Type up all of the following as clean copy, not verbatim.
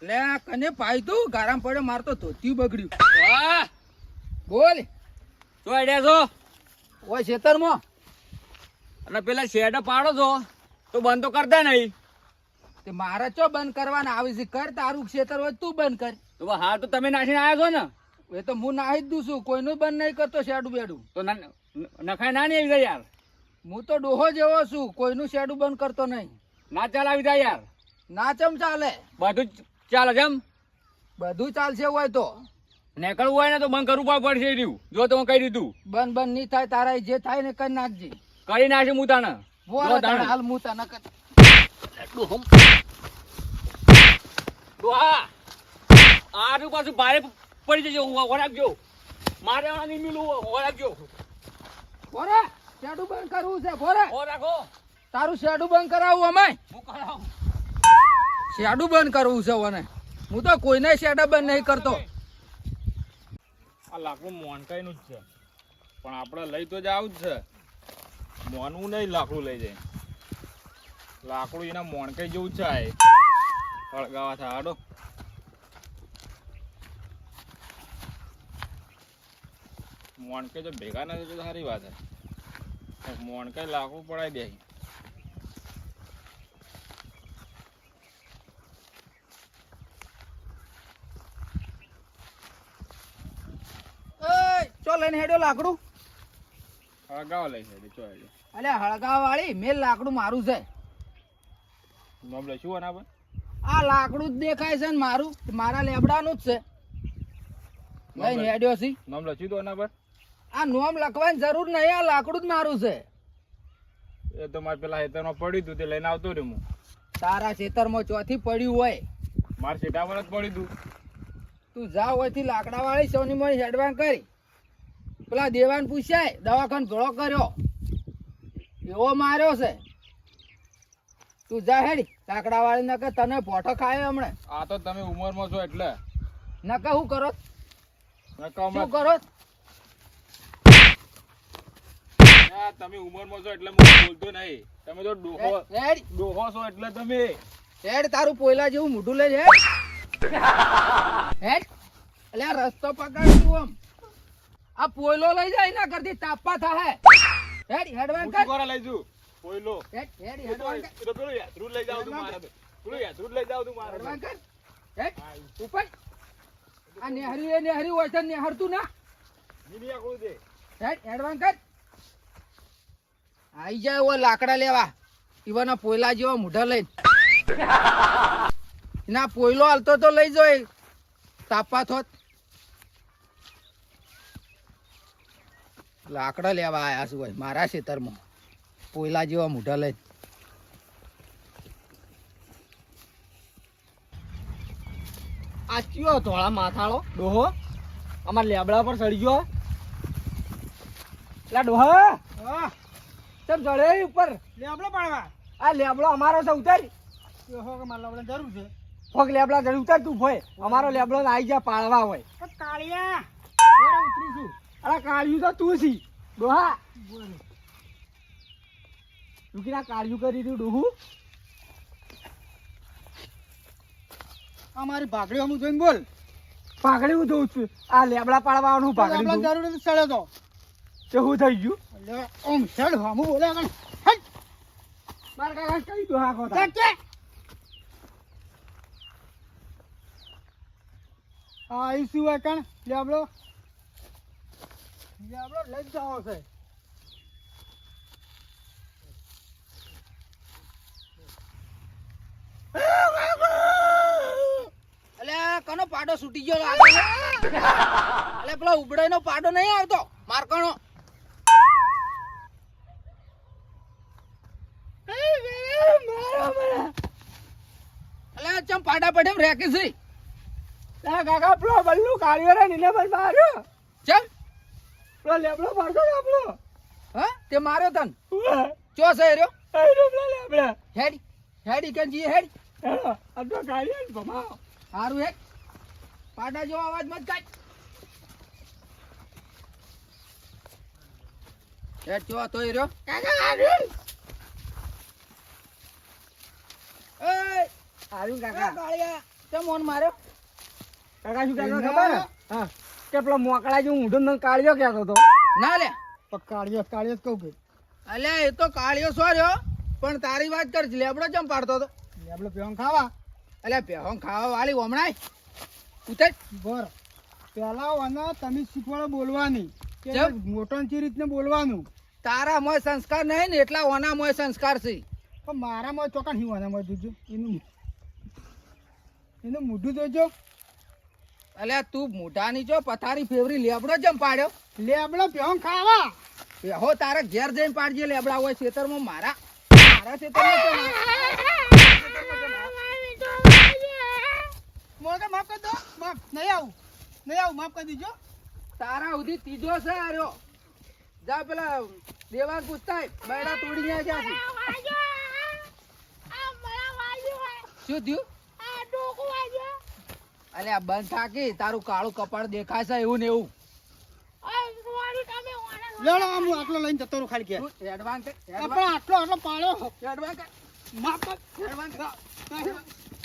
લે કને પાઈ તું ગારામ પડે મારતો ધોતી બગડ્યું. વાહ બોલ તો આડ્યા છો ઓય ખેતરમાં અને પેલા શેડ પાડો છો તો બંધ તો કરતા નહીં. તે મારે ચો બંધ કરવાના આવી છે કર તારું ખેતર હોય તું બંધ કર. તો હા તો તમે નાખીને આવ્યા છો ને એ તો હું નાહી જ દઉં છું કોઈનું બંધ નહીં કરતો શેડું બેડું. તો નખાય ના નહીં આવી જાય યાર. હું તો ડોહો જેવો છું કોઈનું શેડું બંધ કરતો નહીં. ના ચાલ આવી જાય યાર. ના ચમ ચાલે બધું જ ચાલે જેમ બધું ચાલશે હોય તો નીકળવું હોય ને તો બંધ કરવું પડશે એ રહ્યું. જો તો હું કહી દીધું બંધ બંધ નહીં થાય તારા જે થાય ને કરી નાખજે. કરી નાખશે હું તાને. બોલ તારે હાલ હું તને કર. ડોહા આનું પાછું ભારે પડી જજો વળાકજો મારે નહીં મિલું વળાકજો. બોરે શેડું બંધ કરવું છે બોરે રાખો તારું શેડું બંધ કરાવવું અમે હું કરાવું. શેડું બંધ કરવું છે મને. હું તો કોઈને શેડા બંધ નહીં કરતો. આ લાકડું મોનકાઈ નું જ છે પણ આપણે લઈ તો જાવ જ છે. મોનવું નહીં લાકડું લઈ જાય. લાકડું એના મોનકાઈ જેવું છે. આ હળગાવા થાય આડો મોનકાઈ જો ભેગા નથી તો સારી વાત છે. મોનકાઈ લાકડું પડાવી દે. ચો લઈને હેડ્યો લાકડું. હળગાવા લઈ જાય ચો હેડે. અલે હળગાવા વાળી મેલ લાકડું મારું છે. નોમ લઈશું આના પર. આ લાકડું જ દેખાય છે ને મારું મારા લેબડાનું જ છે. લઈને હેડ્યો છી. નોમ લખ્યું તો આના પર. આ નોમ લખવાની જરૂર નહીં આ લાકડું જ મારું છે. એ તો મારે પેલા હેતરમાં પડ્યું હતું તે લઈને આવતો રહ્યો હું. તારા ખેતરમાં ચોથી પડ્યું હોય મારે સેટા પર જ પડ્યું હતું. તું જા હોયથી લાકડા વાળી સોની મોની હેડવાન કરી પેલા દેવાન પૂછાય દવાખાને ભેળો કર્યો એવો માર્યો છે. તું જા હેડી લાકડા વાળી નકે તને પોઠો ખાયો હમણે. આ તો તમે ઉંમરમાં છો એટલે નકે શું કરો નકા શું હમણાં કરો ના, તમે ઉંમરમાં છો એટલે હું બોલતો નહીં. તમે તો હેડ ડોહો છો એટલે તમે હેડ તારું પોયલા જેવું મોઢું લઈ હેડ હેડ એટલે આ રસ્તો પકડતું આમ આ પોયલો લઈ જાય ના કરતી તાપા થાય હેડ હેડવાન કર કોરા લઈ જુ પોઈલો હેડ હેડ હેડવાન કર તો પેલું યાત્રું લઈ જાવ તું મારે પેલું યાત્રું લઈ જાવ તું મારે હેડવાન કર હેડ ઉપર આ નેહરી હોય છે નેહરતું ના નીની આકડું દે હેડ હેડવાન કર આઈ જાય ઓ લાકડા લેવા ઈવાના પોયલા જેવા મોઢા લઈને ના પોયલો હાલતો તો લઈ જોય તાપા થોત લાકડા લેવા આયા છું ભાઈ મારા ખેતરમાં પોયલા જેવા મોઢા લઈને. આ કયો ધોળા માથાળો ડોહો અમાર લેબડા પર ચડી ગયો. લા ડોહા હા ચમ ચડે ઉપર લેબડો પાડવા. આ લેબડો અમારો છે ઉતાર ઓહો કે માર લેબડા જરૂર છે. ફોક લેબડા ચડી ઉતાર તું ભોય અમારો લેબડો આવી જા પાળવા હોય. કાળિયા ઓરે ઉતરી છું. અરે કાળિયું તો તું છી ડોહા રૂકીના કાળિયું કરી દીધું ડોહું. અમારી ભાગડી અમુક જોઈને બોલ. પાઘડી હું જોઉં છું આ લેબડા પાડવાનું પાઘડી લેબડા જરૂર નથી સડે તો. તે હું થઈ ગયું એટલે ઓમ સડ હમું બોલે આગળ. માર કાકા કઈ ડોહા કોતા કાકે આ ઈ શું હોય કણ લેબડો લઈ જાવ છે. અલે કનો પાડો છૂટી ગયો લાગે છે? અલે પેલો ઉબડાઈ નો પાડો નહીં આવતો મારકણો. અલે ચમ પાડા પડે રેકે છે કાકા પેલો બલ્લુ કાળિયો રે નીલે પર માર્યો ચમ પેલો લેબડો મારતો આપણો હા તે માર્યો તન ચો છે રહ્યો લેબડા હેડી હેડી કેન જી હેડી અડો કાળિયો ભમાવો હારું હેડ પાડા જેવો અવાજ મત કાઢ હેડ ચો તો રહ્યો કાકા આવી એ આરું કાકા કાળિયા કેમ મોન માર્યો? કાકા શું કહેતો ખબર હે? હા કે પેલો મોકળા જેવું ઊંધું ને કાળિયો કહેતો હતો. ના લે પણ કાળિયો કાળિયો જ કહું કે અલ્યા એ તો કાળિયો સો રહ્યો પણ તારી વાત કર લેબડો ચમ પાડતો હતો લેબડો પેણ ખાવા અલ્યા પેહો ખાવા વાળી હમણાં ઉતર બર પેલા ઓને તમે શીખવાડો બોલવાની કે કેમ? મોટો ચી રીતને બોલવાનું. તારા મોય સંસ્કાર નહીં ને એટલા ઓના મોય સંસ્કાર છે પણ મારામાં ચોકન હી ઓનામાં જોજો એનું મોઢું જોજો. અલ્યા તું મોઢાની જો પથારી ફેવરી લેબડો ચમ પાડ્યો લેબડો પેણ ખાવા પેહો તારે ઘેર જઈને પાડજે લેબડા હોય ખેતરમાં મારા ખેતરમાં તો મોકે માફ કરી દો. માફ નહીં આવું માફ કરી દીજો. તારા સુધી ત્રીજો છે આર્યો જા પેલા દેવાન પૂછતા બૈડા તોડી ગયા ક્યાંથી શું થયું અલ્યા બંધ થાકી તારું કાળું કપાળ દેખાય છે એવું ને એવું લેડો આમ હું આટલો લઈને જતો રહું ખાલી કે એડવાન્સ આપણે આટલો પાડ્યો એડવાન્સ માફ કર. એડવાન્સ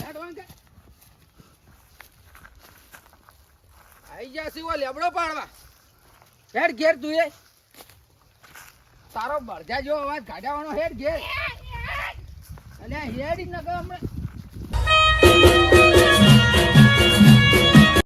એડવાન્સ આઈ જા સીવો લેબડો પાડવા હેડ ઘેર તું એ તારો બળજા જેવો અવાજ કાઢવાનો હેડ ઘેર અલ્યા હેડ જ ન કહો હમણાં